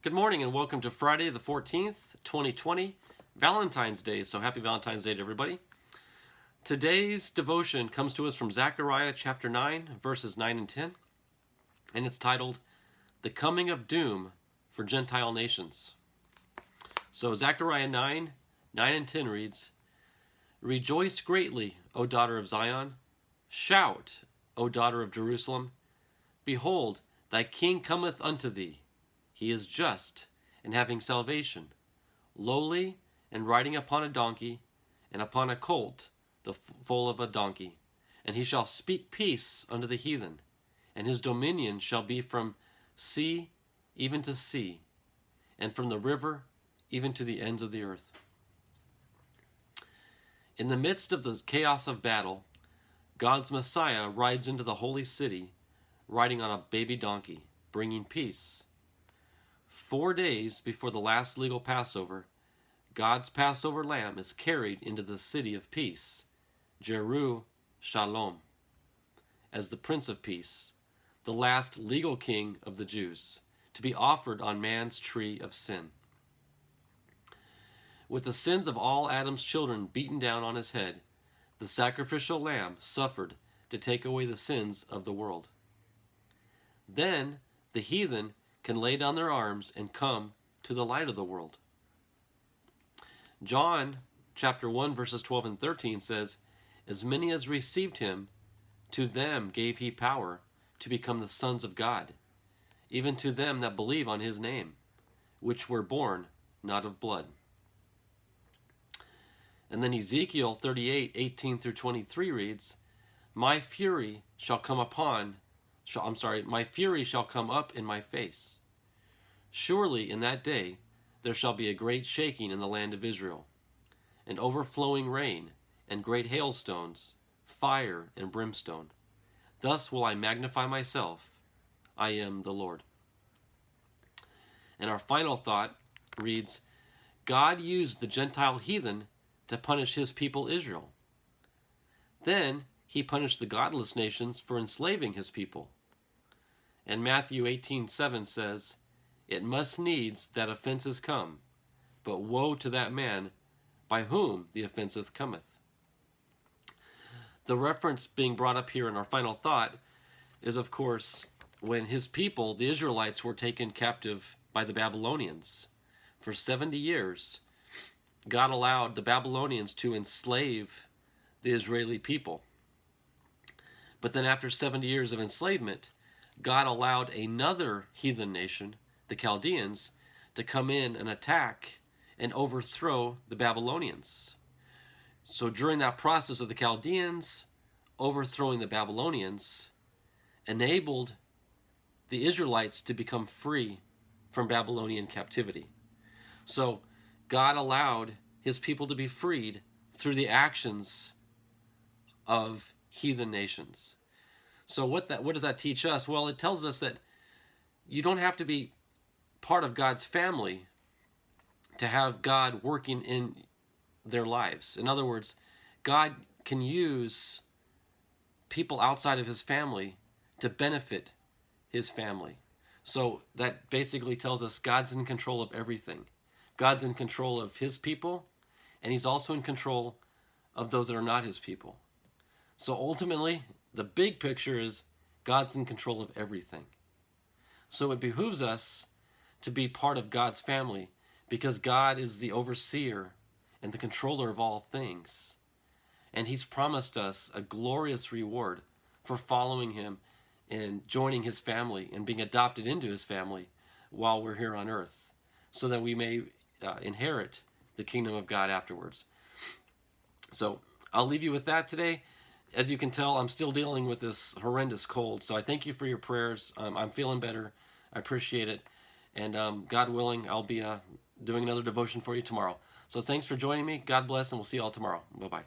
Good morning and welcome to Friday the 14th, 2020, Valentine's Day. So happy Valentine's Day to everybody. Today's devotion comes to us from Zechariah chapter 9, verses 9 and 10. And it's titled, The Coming of Doom for Gentile Nations. So Zechariah 9 and 10 reads, Rejoice greatly, O daughter of Zion. Shout, O daughter of Jerusalem. Behold, thy king cometh unto thee. He is just, and having salvation, lowly, and riding upon a donkey, and upon a colt, the foal of a donkey. And he shall speak peace unto the heathen, and his dominion shall be from sea even to sea, and from the river even to the ends of the earth. In the midst of the chaos of battle, God's Messiah rides into the holy city, riding on a baby donkey, bringing peace. 4 days before the last legal Passover, God's Passover lamb is carried into the city of peace, Jerusalem, as the Prince of Peace, the last legal king of the Jews, to be offered on man's tree of sin. With the sins of all Adam's children beaten down on his head, the sacrificial lamb suffered to take away the sins of the world. Then the heathen can lay down their arms and come to the light of the world. John chapter 1 verses 12 and 13 says, As many as received him, to them gave he power to become the sons of God, even to them that believe on his name, which were born not of blood. And then Ezekiel 38:18 through 23 reads, My fury shall come up in my face. Surely in that day there shall be a great shaking in the land of Israel, and overflowing rain, and great hailstones, fire and brimstone. Thus will I magnify myself. I am the Lord. And our final thought reads, God used the Gentile heathen to punish his people Israel. Then he punished the godless nations for enslaving his people. And Matthew 18:7 says, It must needs that offenses come, but woe to that man by whom the offense cometh. The reference being brought up here in our final thought is, of course, when his people, the Israelites, were taken captive by the Babylonians. For 70 years, God allowed the Babylonians to enslave the Israeli people. But then after 70 years of enslavement, God allowed another heathen nation, the Chaldeans, to come in and attack and overthrow the Babylonians. So during that process of the Chaldeans overthrowing the Babylonians, enabled the Israelites to become free from Babylonian captivity. So God allowed his people to be freed through the actions of heathen nations. So what does that teach us? Well, it tells us that you don't have to be part of God's family to have God working in their lives. In other words, God can use people outside of his family to benefit his family. So that basically tells us God's in control of everything. God's in control of his people, and he's also in control of those that are not his people. So ultimately, the big picture is God's in control of everything. So it behooves us to be part of God's family because God is the overseer and the controller of all things. And he's promised us a glorious reward for following him and joining his family and being adopted into his family while we're here on earth, so that we may inherit the kingdom of God afterwards. So I'll leave you with that today. As you can tell, I'm still dealing with this horrendous cold, so I thank you for your prayers. I'm feeling better. I appreciate it. And God willing, I'll be doing another devotion for you tomorrow. So thanks for joining me. God bless, and we'll see you all tomorrow. Bye-bye.